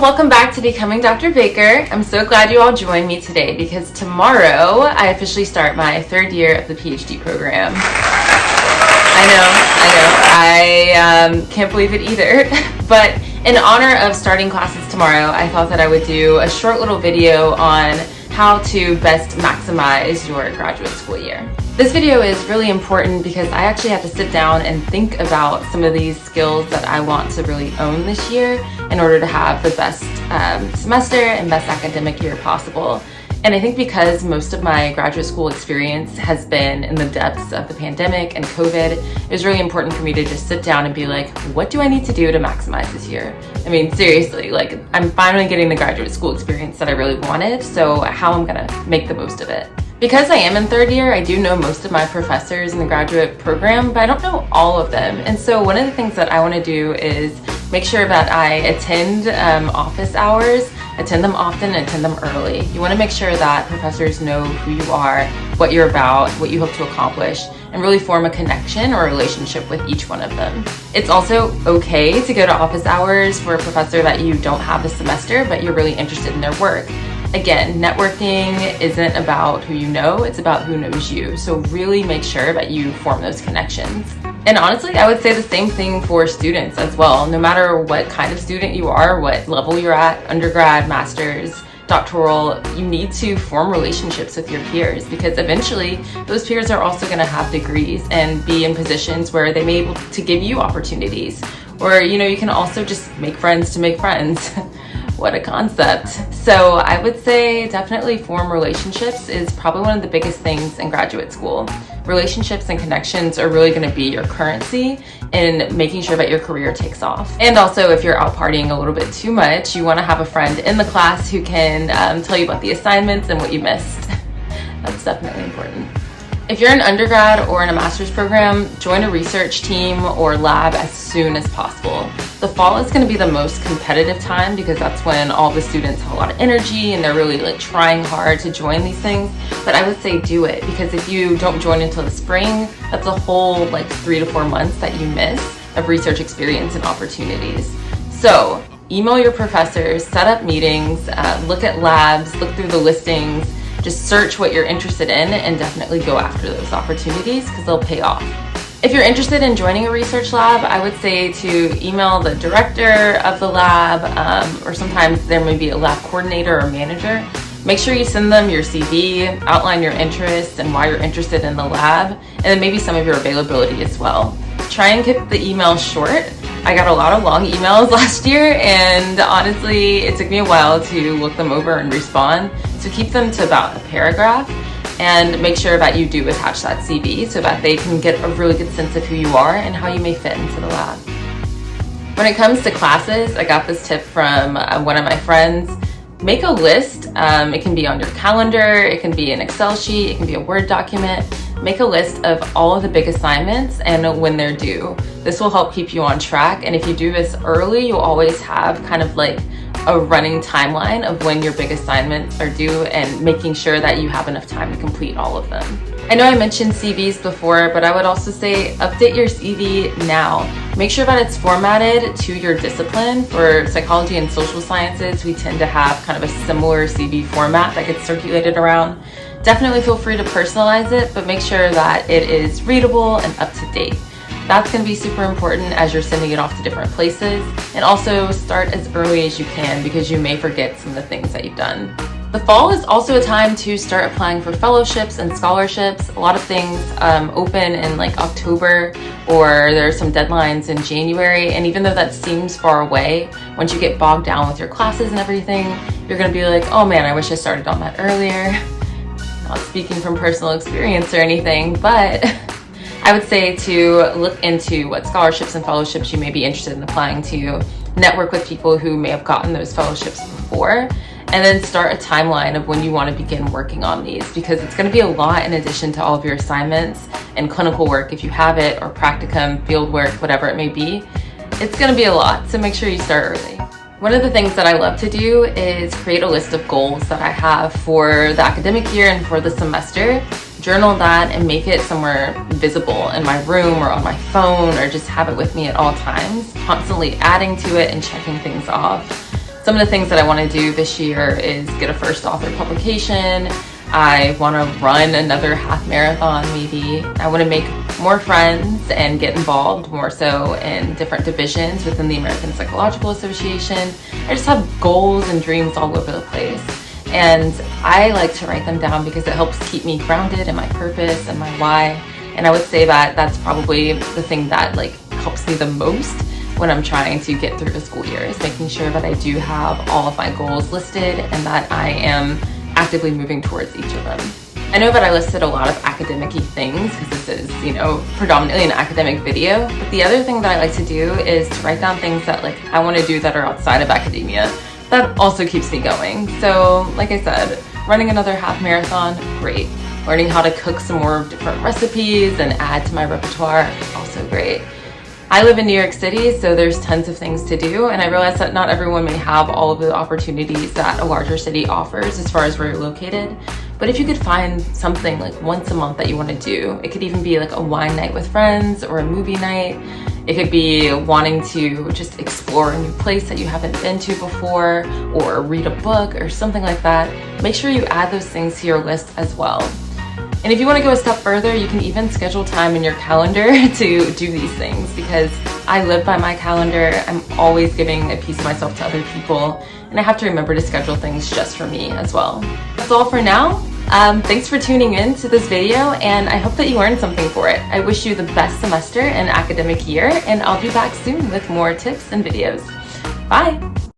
welcome back to Becoming Dr. Baker. I'm so glad you all joined me today because tomorrow I officially start my third year of the PhD program. I can't believe it either. But in honor of starting classes tomorrow, I thought that I would do a short little video on how to best maximize your graduate school year. This video is really important because I actually have to sit down and think about some of these skills that I want to really own this year in order to have the best semester and best academic year possible. And I think because most of my graduate school experience has been in the depths of the pandemic and COVID, it was really important for me to just sit down and be like, what do I need to do to maximize this year? I mean, seriously, like I'm finally getting the graduate school experience that I really wanted, so how I'm gonna make the most of it. Because I am in third year, I do know most of my professors in the graduate program, but I don't know all of them. And so one of the things that I want to do is make sure that I attend office hours, attend them often, and attend them early. You want to make sure that professors know who you are, what you're about, what you hope to accomplish, and really form a connection or relationship with each one of them. It's also okay to go to office hours for a professor that you don't have this semester, but you're really interested in their work. Again, networking isn't about who you know, it's about who knows you. So really make sure that you form those connections. And honestly, I would say the same thing for students as well. No matter what kind of student you are, what level you're at, undergrad, master's, doctoral, you need to form relationships with your peers because eventually those peers are also going to have degrees and be in positions where they may be able to give you opportunities. Or, you can also just make friends to make friends. What a concept. So I would say definitely form relationships is probably one of the biggest things in graduate school. Relationships and connections are really going to be your currency in making sure that your career takes off. And also if you're out partying a little bit too much, you want to have a friend in the class who can tell you about the assignments and what you missed. That's definitely important. If you're an undergrad or in a master's program, join a research team or lab as soon as possible. The fall is going to be the most competitive time because that's when all the students have a lot of energy and they're really trying hard to join these things. But I would say do it because if you don't join until the spring, that's a whole 3 to 4 months that you miss of research experience and opportunities. So email your professors, set up meetings, look at labs, look through the listings, just search what you're interested in and definitely go after those opportunities because they'll pay off. If you're interested in joining a research lab, I would say to email the director of the lab, or sometimes there may be a lab coordinator or manager. Make sure you send them your CV, outline your interests and why you're interested in the lab, and then maybe some of your availability as well. Try and keep the email short. I got a lot of long emails last year and honestly, it took me a while to look them over and respond. So keep them to about a paragraph and make sure that you do attach that CV so that they can get a really good sense of who you are and how you may fit into the lab. When it comes to classes, I got this tip from one of my friends. Make a list. It can be on your calendar, it can be an Excel sheet, it can be a Word document. Make a list of all of the big assignments and when they're due. This will help keep you on track. And if you do this early, you'll always have kind of a running timeline of when your big assignments are due and making sure that you have enough time to complete all of them. I know I mentioned CVs before, but I would also say update your CV now. Make sure that it's formatted to your discipline. For psychology and social sciences, we tend to have kind of a similar CV format that gets circulated around. Definitely feel free to personalize it, but make sure that it is readable and up to date. That's going to be super important as you're sending it off to different places. And also start as early as you can because you may forget some of the things that you've done. The fall is also a time to start applying for fellowships and scholarships. A lot of things open in October, or there are some deadlines in January. And even though that seems far away, once you get bogged down with your classes and everything, you're going to be like, oh man, I wish I started on that earlier. Not speaking from personal experience or anything, but I would say to look into what scholarships and fellowships you may be interested in applying to, network with people who may have gotten those fellowships before, and then start a timeline of when you want to begin working on these because it's going to be a lot in addition to all of your assignments and clinical work if you have it, or practicum, field work, whatever it may be. It's going to be a lot, so make sure you start early. One of the things that I love to do is create a list of goals that I have for the academic year and for the semester. Journal that and make it somewhere visible in my room or on my phone, or just have it with me at all times, constantly adding to it and checking things off. some of the things that I want to do this year is get a first author publication. I want to run another half marathon maybe. I want to make more friends and get involved more so in different divisions within the American Psychological Association. I just have goals and dreams all over the place. And I like to write them down because it helps keep me grounded in my purpose and my why. And I would say that that's probably the thing that helps me the most when I'm trying to get through the school year, is making sure that I do have all of my goals listed and that I am actively moving towards each of them. I know that I listed a lot of academic-y things because this is, predominantly an academic video, but the other thing that I like to do is to write down things that I want to do that are outside of academia. That also keeps me going. So like I said, running another half marathon, great. Learning how to cook some more different recipes and add to my repertoire, also great. I live in New York City, so there's tons of things to do, and I realize that not everyone may have all of the opportunities that a larger city offers as far as where you're located. But if you could find something once a month that you want to do, it could even be a wine night with friends or a movie night. It could be wanting to just explore a new place that you haven't been to before, or read a book or something like that. Make sure you add those things to your list as well. And if you want to go a step further, you can even schedule time in your calendar to do these things, because I live by my calendar. I'm always giving a piece of myself to other people, and I have to remember to schedule things just for me as well. That's all for now. Thanks for tuning in to this video, and I hope that you learned something for it. I wish you the best semester and academic year, and I'll be back soon with more tips and videos. Bye!